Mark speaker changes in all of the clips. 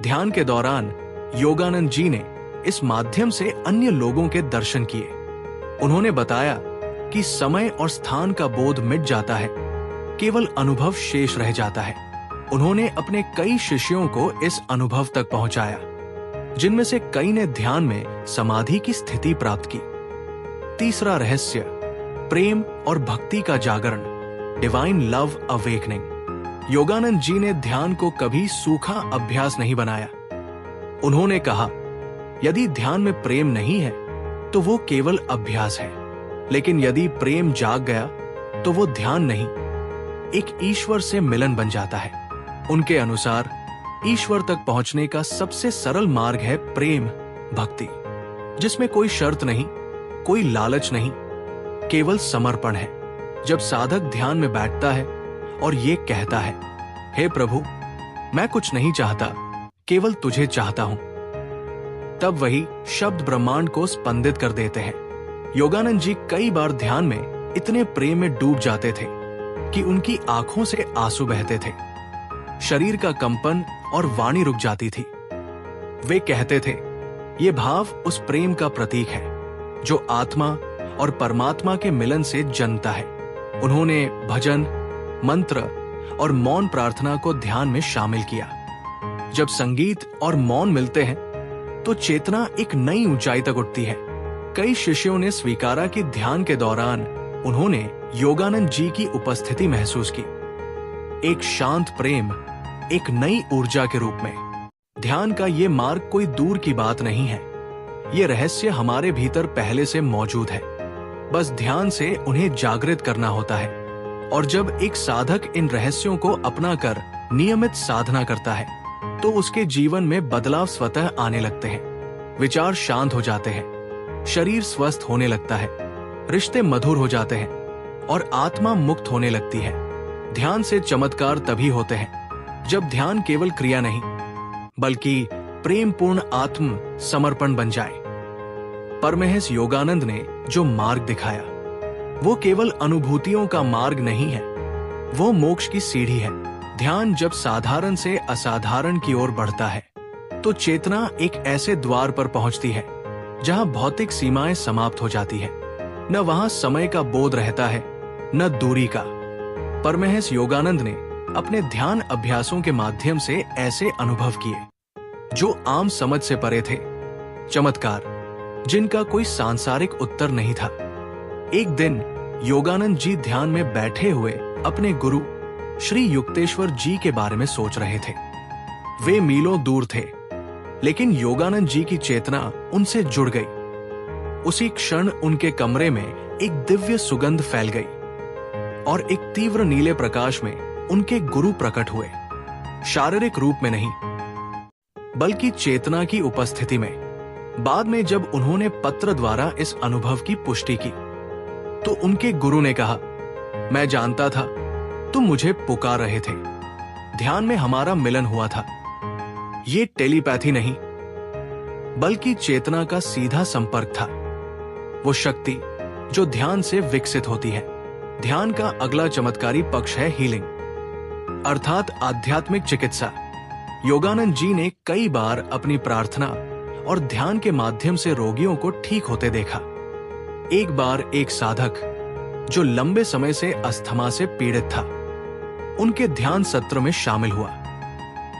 Speaker 1: ध्यान के दौरान योगानंद जी ने इस माध्यम से अन्य लोगों के दर्शन किए। उन्होंने बताया कि समय और स्थान का बोध मिट जाता है, केवल अनुभव शेष रह जाता है। उन्होंने अपने कई शिष्यों को इस अनुभव तक पहुंचाया, जिनमें से कई ने ध्यान में समाधि की स्थिति प्राप्त की। तीसरा रहस्य, प्रेम और भक्ति का जागरण, divine love awakening. Yogananda ji ने ध्यान को कभी सूखा अभ्यास नहीं बनाया। उन्होंने कहा, यदि ध्यान में प्रेम नहीं है तो वो केवल अभ्यास है, लेकिन यदि प्रेम जाग गया तो वो ध्यान नहीं, एक ईश्वर से मिलन बन जाता है। उनके अनुसार ईश्वर तक पहुंचने का सबसे सरल मार्ग है प्रेम भक्ति, जिसमें कोई शर्त नहीं, कोई लालच नहीं, केवल समर्पण है। जब साधक ध्यान में बैठता है और ये कहता है, हे प्रभु, मैं कुछ नहीं चाहता, केवल तुझे चाहता हूं, तब वही शब्द ब्रह्मांड को स्पंदित कर देते हैं। योगानंद जी कई बार ध्यान में इतने प्रेम में डूब जाते थे कि उनकी आंखों से आंसू बहते थे, शरीर का कंपन और वाणी रुक जाती थी। वे कहते थे, ये भाव उस प्रेम का प्रतीक है जो आत्मा और परमात्मा के मिलन से जन्मता है। उन्होंने भजन, मंत्र और मौन प्रार्थना को ध्यान में शामिल किया। जब संगीत और मौन मिलते हैं तो चेतना एक नई ऊंचाई तक उठती है। कई शिष्यों ने स्वीकारा कि ध्यान के दौरान उन्होंने योगानंद जी की उपस्थिति महसूस की, एक शांत प्रेम, एक नई ऊर्जा के रूप में। ध्यान का ये मार्ग कोई दूर की बात नहीं है, ये रहस्य हमारे भीतर पहले से मौजूद है, बस ध्यान से उन्हें जागृत करना होता है। और जब एक साधक इन रहस्यों को अपनाकर नियमित साधना करता है तो उसके जीवन में बदलाव स्वतः आने लगते हैं। विचार शांत हो जाते हैं, शरीर स्वस्थ होने लगता है, रिश्ते मधुर हो जाते हैं और आत्मा मुक्त होने लगती है। ध्यान से चमत्कार तभी होते हैं जब ध्यान केवल क्रिया नहीं बल्कि प्रेमपूर्ण आत्म समर्पण बन जाए। परमहंस योगानंद ने जो मार्ग दिखाया वो केवल अनुभूतियों का मार्ग नहीं है, वो मोक्ष की सीढ़ी है। ध्यान जब साधारण से असाधारण की ओर बढ़ता है तो चेतना एक ऐसे द्वार पर पहुंचती है जहां भौतिक सीमाएं समाप्त हो जाती है। न वहां समय का बोध रहता है, न दूरी का। परमहंस योगानंद ने अपने ध्यान अभ्यासों के माध्यम से ऐसे अनुभव किए जो आम समझ से परे थे, चमत्कार जिनका कोई सांसारिक उत्तर नहीं था। एक दिन योगानंद जी ध्यान में बैठे हुए अपने गुरु श्री युक्तेश्वर जी के बारे में सोच रहे थे। वे मीलों दूर थे, लेकिन योगानंद जी की चेतना उनसे जुड़ गई। उसी क्षण उनके कमरे में एक दिव्य सुगंध फैल गई और एक तीव्र नीले प्रकाश में उनके गुरु प्रकट हुए, शारीरिक रूप में नहीं बल्कि चेतना की उपस्थिति में। बाद में जब उन्होंने पत्र द्वारा इस अनुभव की पुष्टि की तो उनके गुरु ने कहा, मैं जानता था तुम मुझे पुकार रहे थे। ध्यान में हमारा मिलन हुआ था। ये टेलीपैथी नहीं बल्कि चेतना का सीधा संपर्क था, वो शक्ति जो ध्यान से विकसित होती है। ध्यान का अगला चमत्कारी पक्ष है हीलिंग, अर्थात आध्यात्मिक चिकित्सा। योगानंद जी ने कई बार अपनी प्रार्थना और ध्यान के माध्यम से रोगियों को ठीक होते देखा। एक बार एक साधक जो लंबे समय से अस्थमा से पीड़ित था, उनके ध्यान सत्र में शामिल हुआ।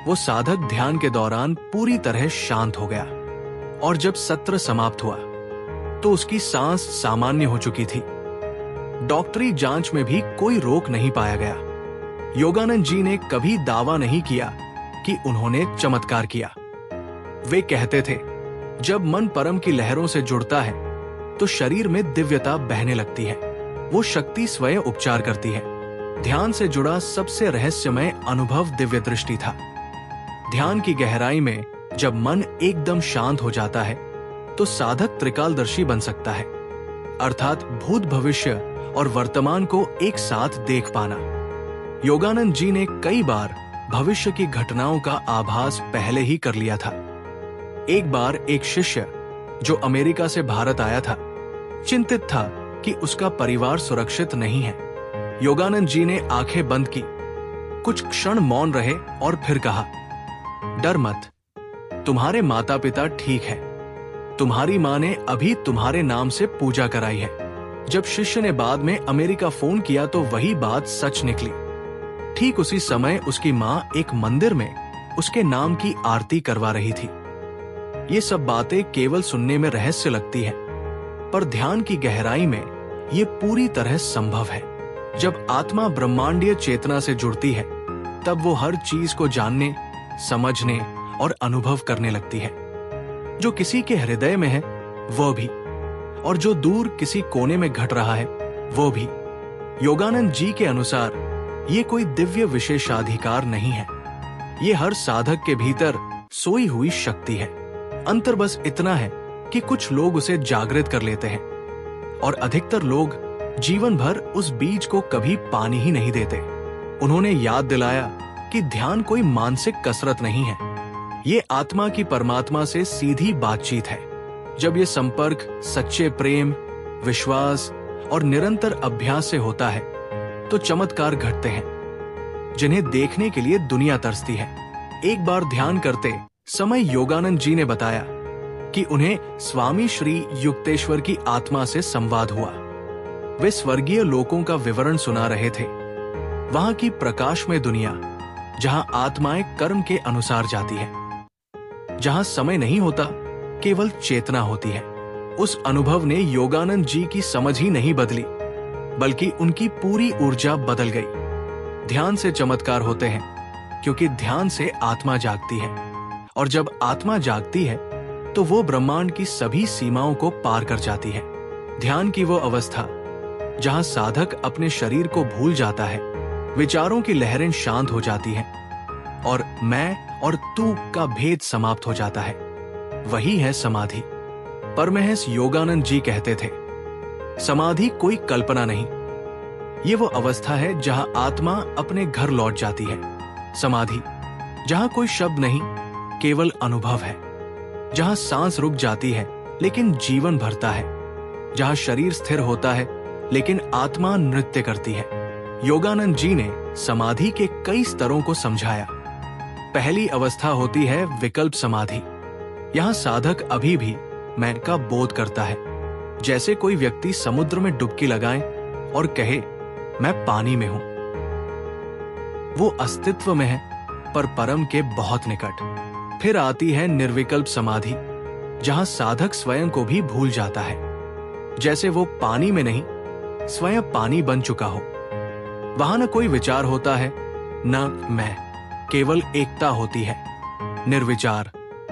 Speaker 1: वो साधक ध्यान के दौरान पूरी तरह शांत हो गया और जब सत्र समाप्त हुआ तो उसकी सांस सामान्य हो चुकी थी। डॉक्टरी जांच में भी कोई रोक नहीं पाया गया। योगानंद जी ने कभी दावा नहीं किया कि उन्होंने चमत्कार किया। वे कहते थे, जब मन परम की लहरों से जुड़ता है तो शरीर में दिव्यता बहने लगती है, वो शक्ति स्वयं उपचार करती है। ध्यान से जुड़ा सबसे रहस्यमय अनुभव दिव्य दृष्टि था। ध्यान की गहराई में जब मन एकदम शांत हो जाता है तो साधक त्रिकालदर्शी बन सकता है, अर्थात भूत, भविष्य और वर्तमान को एक साथ देख पाना। योगानंद जी ने कई बार भविष्य की घटनाओं का आभास पहले ही कर लिया था। एक बार एक शिष्य जो अमेरिका से भारत आया था, चिंतित था कि उसका परिवार सुरक्षित नहीं है। योगानंद जी ने आंखें बंद की, कुछ क्षण मौन रहे और फिर कहा, डर मत, तुम्हारे माता पिता ठीक है, तुम्हारी माँ ने अभी तुम्हारे नाम से पूजा कराई है। जब शिष्य ने बाद में अमेरिका फोन किया तो वही बात सच निकली। ठीक उसी समय उसकी माँ एक मंदिर में उसके नाम की आरती करवा रही थी। ये सब बातें केवल सुनने में रहस्य लगती है, पर ध्यान की गहराई में ये पूरी तरह संभव है। जब आत्मा ब्रह्मांडीय चेतना से जुड़ती है, तब वो हर चीज को जानने, समझने और अनुभव करने लगती है। जो किसी के हृदय में है वो भी, और जो दूर किसी कोने में घट रहा है वो भी। योगानंद जी के अनुसार ये कोई दिव्य विशेषाधिकार नहीं है, ये हर साधक के भीतर सोई हुई शक्ति है। अंतर बस इतना है कि कुछ लोग उसे जागृत कर लेते हैं और अधिकतर लोग जीवन भर उस बीज को कभी पानी ही नहीं देते। उन्होंने याद दिलाया कि ध्यान कोई मानसिक कसरत नहीं है, ये आत्मा की परमात्मा से सीधी बातचीत है। जब ये संपर्क सच्चे प्रेम, विश्वास और निरंतर अभ्यास से होता है तो चमत्कार घटते हैं जिन्हें देखने के लिए दुनिया तरसती है। एक बार ध्यान करते समय योगानंद जी ने बताया कि उन्हें स्वामी श्री युक्तेश्वर की आत्मा से संवाद हुआ। वे स्वर्गीय लोकों का विवरण सुना रहे थे, वहां की प्रकाशमय दुनिया जहां आत्माएं कर्म के अनुसार जाती है, जहां समय नहीं होता, केवल चेतना होती है। उस अनुभव ने योगानंद जी की समझ ही नहीं बदली, बल्कि उनकी पूरी ऊर्जा बदल गई। ध्यान से चमत्कार होते हैं क्योंकि ध्यान से आत्मा जागती है, और जब आत्मा जागती है तो वो ब्रह्मांड की सभी सीमाओं को पार कर जाती है। ध्यान की वो अवस्था जहां साधक अपने शरीर को भूल जाता है, विचारों की लहरें शांत हो जाती हैं और मैं और तू का भेद समाप्त हो जाता है, वही है समाधि। परमहंस योगानंद जी कहते थे, समाधि कोई कल्पना नहीं, ये वो अवस्था है जहां आत्मा अपने घर लौट जाती है। समाधि जहां कोई शब्द नहीं, केवल अनुभव है, जहां सांस रुक जाती है लेकिन जीवन भरता है, जहां शरीर स्थिर होता है लेकिन आत्मा नृत्य करती है। योगानंद जी ने समाधि के कई स्तरों को समझाया। पहली अवस्था होती है विकल्प समाधि। यहां साधक अभी भी मैं का बोध करता है, जैसे कोई व्यक्ति समुद्र में डुबकी लगाए और कहे मैं पानी में हूं। वो अस्तित्व में है पर परम के बहुत निकट। फिर आती है निर्विकल्प समाधि, जहां साधक स्वयं को भी भूल जाता है, जैसे वो पानी में नहीं, स्वयं पानी बन चुका हो। वहां न कोई विचार होता है, न मैं, केवल एकता होती है, निर्विचार,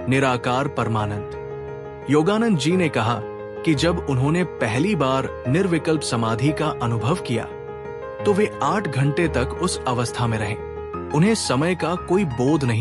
Speaker 1: निराकार परमानंद। योगानंद जी ने कहा कि जब उन्होंने पहली बार निर्विकल्प समाधि का अनुभव किया तो वे 8 घंटे तक उस अवस्था में रहे। उन्हें समय का कोई बोध नहीं